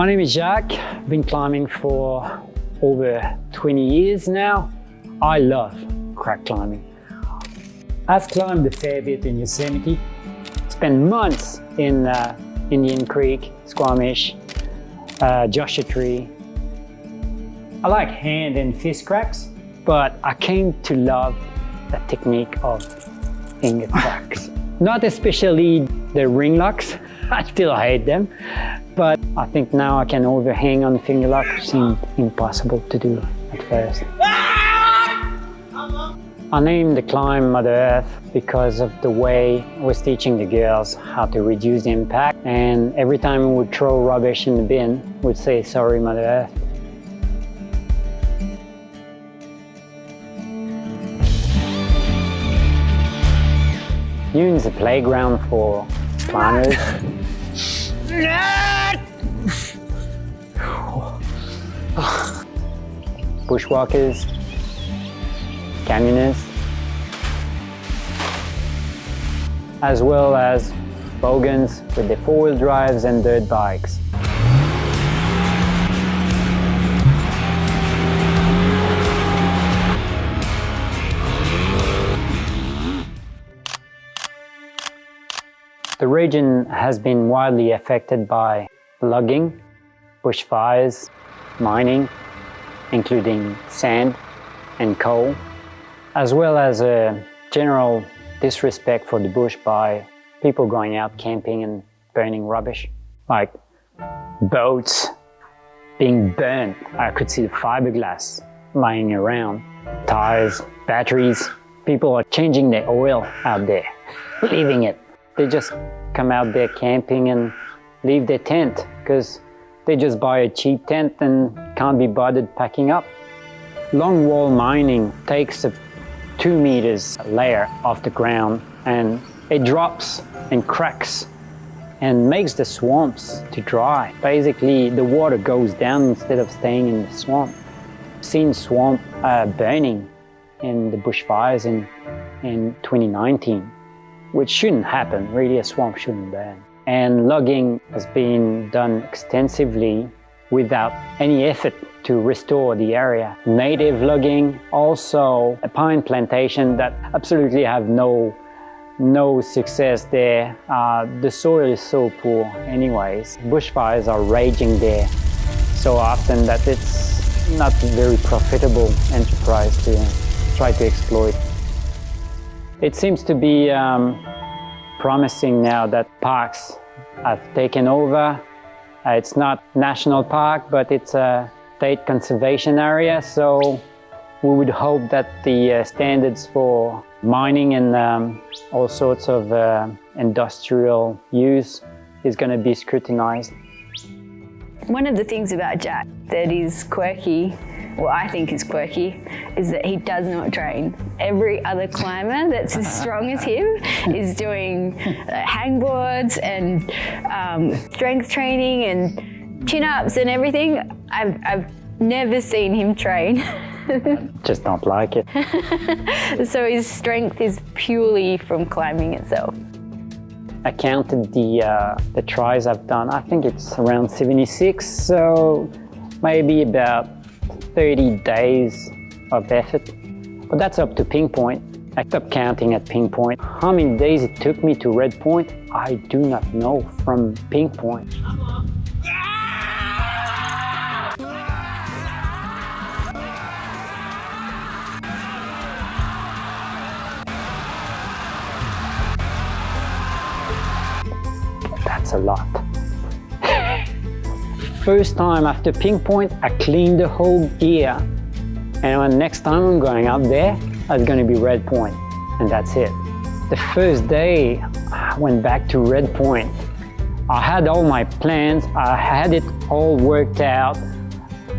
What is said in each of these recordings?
My name is Jacques. I've been climbing for over 20 years now. I love crack climbing. I've climbed a fair bit in Yosemite, spent months in Indian Creek, Squamish, Joshua Tree. I like hand and fist cracks, but I came to love the technique of finger cracks. Not especially the ring locks, I still hate them, but I think now I can overhang on finger lock, which seemed impossible to do at first. I named the climb Mother Earth because of the way I was teaching the girls how to reduce the impact, and every time we would throw rubbish in the bin, we'd say, "Sorry, Mother Earth." Newnes is a playground for climbers. Bushwalkers, canyoners, as well as bogans with their four-wheel drives and dirt bikes. The region has been widely affected by logging, bushfires, mining, including sand and coal, as well as a general disrespect for the bush by people going out camping and burning rubbish, like boats being burned. I could see the fiberglass lying around, tires, batteries. People are changing their oil out there, leaving it. They just come out there camping and leave their tent because they just buy a cheap tent and can't be bothered packing up. Long wall mining takes a 2 meters layer off the ground and it drops and cracks and makes the swamps to dry. Basically, the water goes down instead of staying in the swamp. I've seen swamp burning in the bushfires in 2019, which shouldn't happen. Really, a swamp shouldn't burn. And logging has been done extensively without any effort to restore the area. Native logging, also a pine plantation that absolutely have no success there. The soil is so poor anyways. Bushfires are raging there so often that it's not a very profitable enterprise to try to exploit. It seems to be promising now that parks have taken over. It's not national park, but it's a state conservation area, so we would hope that the standards for mining and all sorts of industrial use is going to be scrutinized. One of the things about Jack that is quirky, well, I think is quirky, is that he does not train. Every other climber that's as strong as him is doing hangboards and strength training and chin-ups and everything. I've never seen him train. Just don't like it. So his strength is purely from climbing itself. I counted the tries I've done. I think it's around 76, so maybe about 30 days of effort. But that's up to ping point. I stopped counting at ping point. How many days it took me to red point, I do not know from ping point. That's a lot. First time after ping point, I cleaned the whole gear. And next time I'm going up there, it's going to be red point. And that's it. The first day I went back to red point. I had all my plans. I had it all worked out.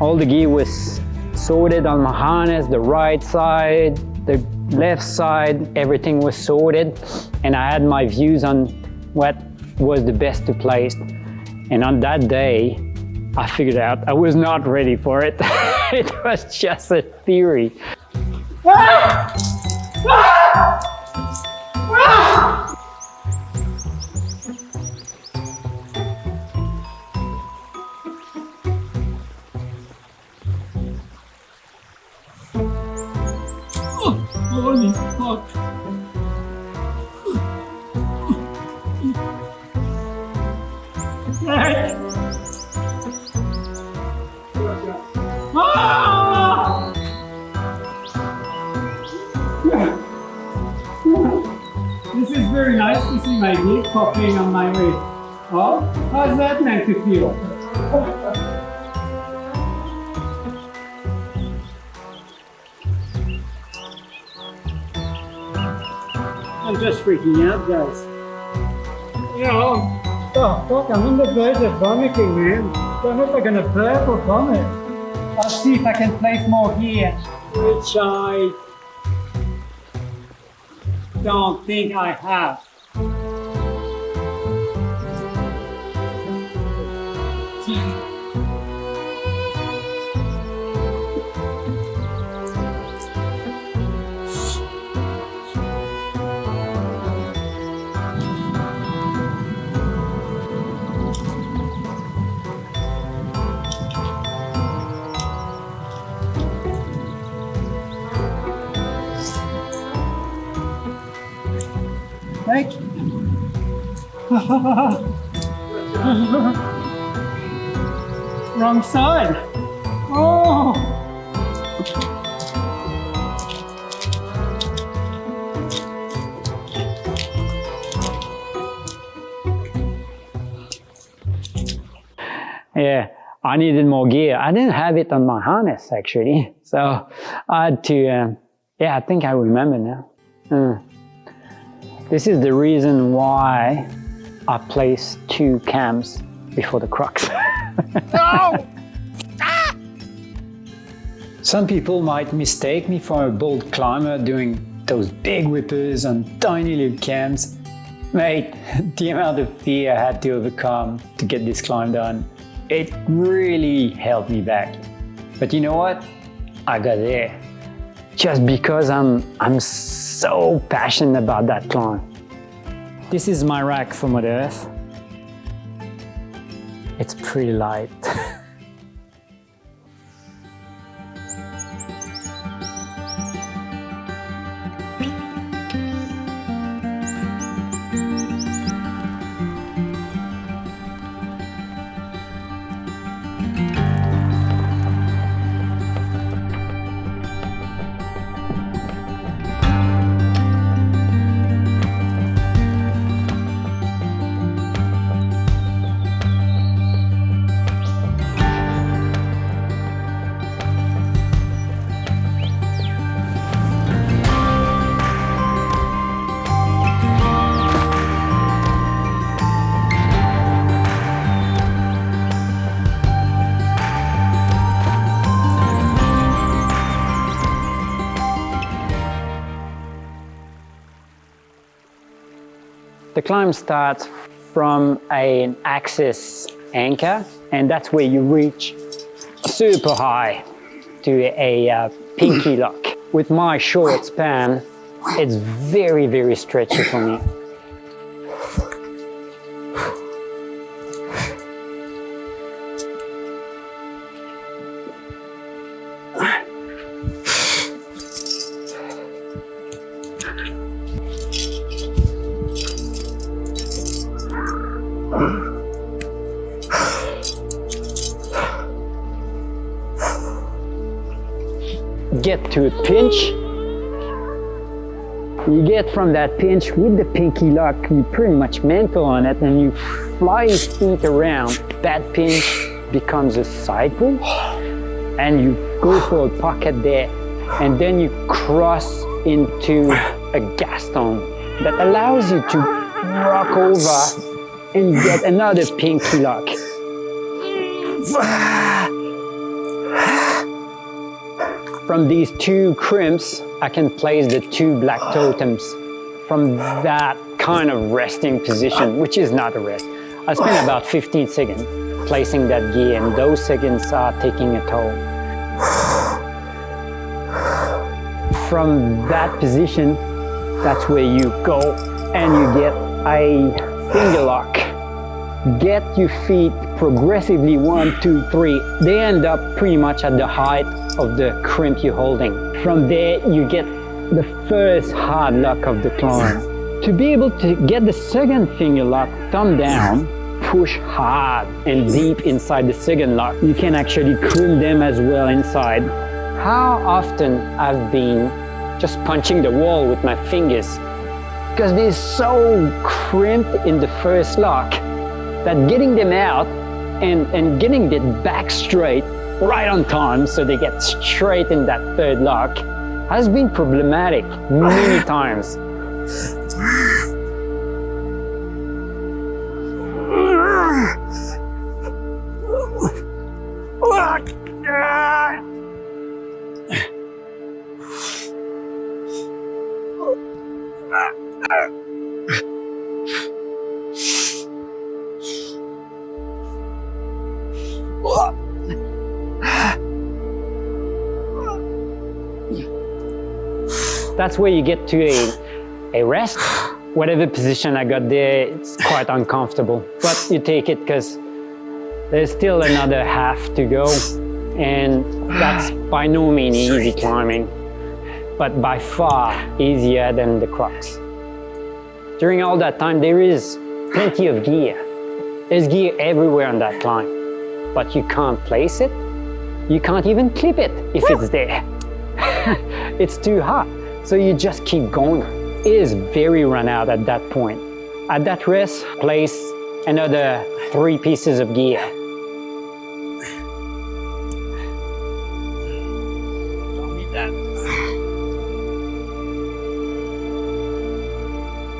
All the gear was sorted on my harness, the right side, the left side, everything was sorted. And I had my views on what was the best to place. And on that day, I figured out I was not ready for it. It was just a theory. really hot. Ah! This is very nice to see my gig popping on my way. Oh, how's that meant to feel? I'm just freaking out, guys. You know, oh, fuck, I'm on the verge of vomiting, man. I hope I'm gonna burp or vomit. I'll see if I can place more gear, which I don't think I have. Thank you. Wrong side. Oh. Yeah, I needed more gear. I didn't have it on my harness actually, so I had to. Yeah, I think I remember now. This is the reason why I placed 2 cams before the crux. No! Some people might mistake me for a bold climber doing those big whippers on tiny little cams. Mate, the amount of fear I had to overcome to get this climb done, it really held me back. But you know what? I got there. Just because I'm so passionate about that climb. This is my rack for Mother Earth. It's pretty light. The climb starts from an axis anchor, and that's where you reach super high to a pinky lock. With my short span, it's very, very stretchy for me. Get to a pinch. You get from that pinch with the pinky lock, you pretty much mantle on it and you fly your feet around. That pinch becomes a side pull and you go for a pocket there, and then you cross into a Gaston that allows you to rock over and get another pinky lock. From these 2 crimps, I can place the 2 black totems from that kind of resting position, which is not a rest. I spent about 15 seconds placing that gear, and those seconds are taking a toll. From that position, that's where you go and you get a finger lock. Get your feet progressively 1, 2, 3. They end up pretty much at the height of the crimp you're holding. From there, you get the first hard lock of the climb. To be able to get the second finger lock, thumb down, push hard and deep inside the second lock. You can actually crimp them as well inside. How often I've been just punching the wall with my fingers because they're so crimped in the first lock that getting them out and getting it back straight right on time so they get straight in that third lock has been problematic many times. That's where you get to a rest. Whatever position I got there, it's quite uncomfortable, but you take it because there's still another half to go, and that's by no means easy climbing, but by far easier than the Crocs. During all that time, there is plenty of gear. There's gear everywhere on that climb, but you can't place it. You can't even clip it if it's there. It's too hot, so you just keep going. It is very run out at that point. At that rest, place another 3 pieces of gear. Don't need that.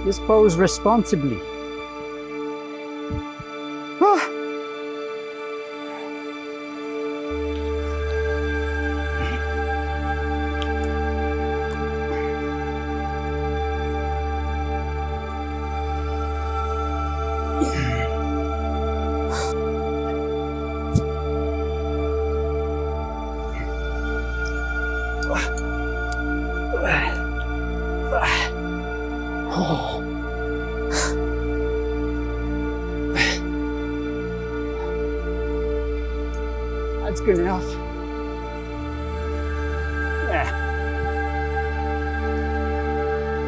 Dispose responsibly. That's good enough. Yeah.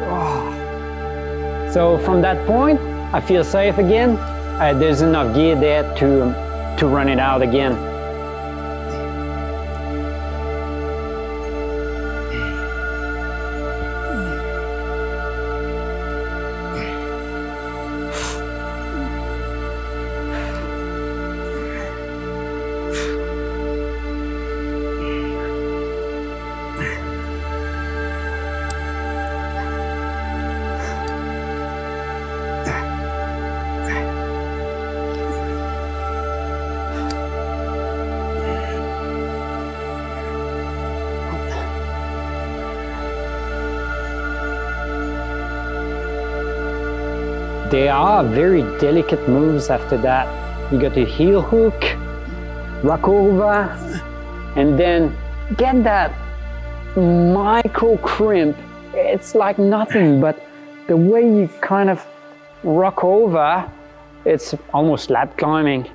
Oh. So from that point, I feel safe again. There's enough gear there to run it out again. There are very delicate moves after that. You got to heel hook, rock over, and then get that micro crimp. It's like nothing, but the way you kind of rock over, it's almost lap climbing.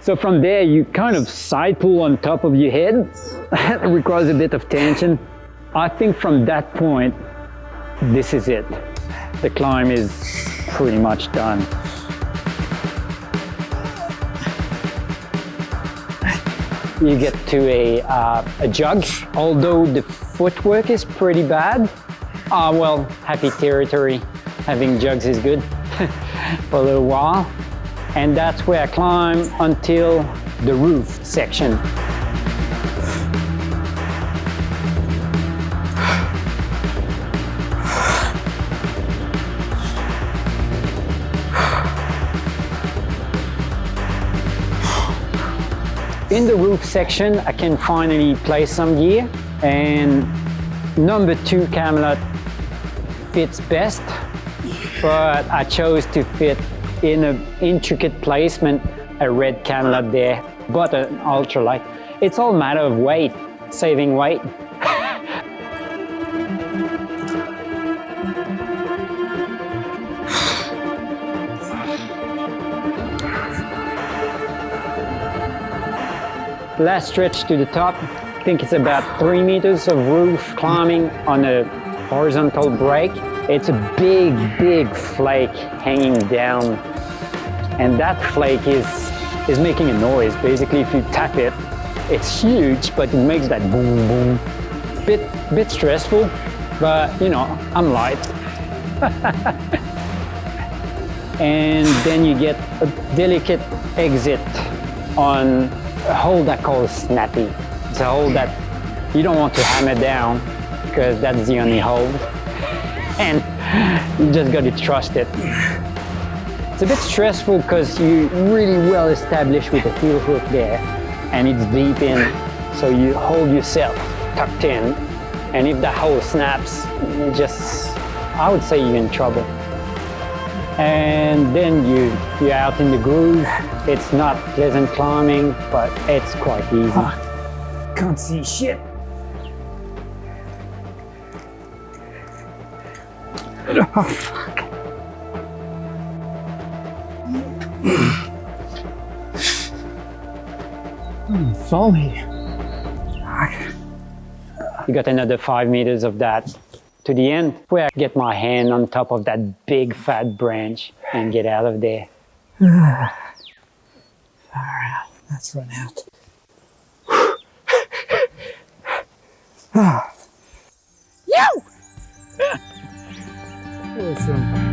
So from there, you kind of side pull on top of your head. It requires a bit of tension. I think from that point, this is it. The climb is pretty much done. You get to a jug. Although the footwork is pretty bad, well, happy territory. Having jugs is good for a little while. And that's where I climb until the roof section. In the roof section, I can finally place some gear, and number 2 Camelot fits best, but I chose to fit in an intricate placement a red Camelot there, but an ultralight. It's all a matter of weight, saving weight. Last stretch to the top. I think it's about 3 meters of roof climbing on a horizontal brake, it's a big, big flake hanging down. And that flake is making a noise. Basically, if you tap it, it's huge, but it makes that boom, boom. Bit stressful, but you know, I'm light. And then you get a delicate exit on a hole that calls snappy. It's a hole that you don't want to hammer down because that's the only hole. And you just got to trust it. It's a bit stressful because you're really well established with the heel hook there and it's deep in, so you hold yourself tucked in, and if that hole snaps, you just, I would say you're in trouble. And then you're out in the groove. It's not pleasant climbing, but it's quite easy. Can't see shit. Oh, fuck. I'm falling. You got another 5 meters of that to the end, where I get my hand on top of that big fat branch and get out of there. Alright, let's run out. Yo! Awesome.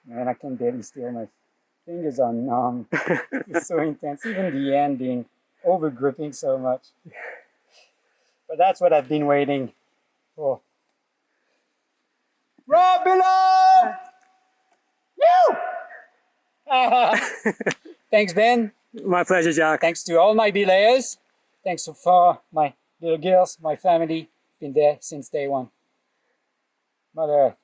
Man, I can barely steal my fingers are numb. It's so intense. Even the end being over gripping so much. But that's what I've been waiting for. Rob below! You! Thanks, Ben. My pleasure, Jacques. Thanks to all my belayers. Thanks so far, my little girls, my family. Been there since day one. Mother Earth.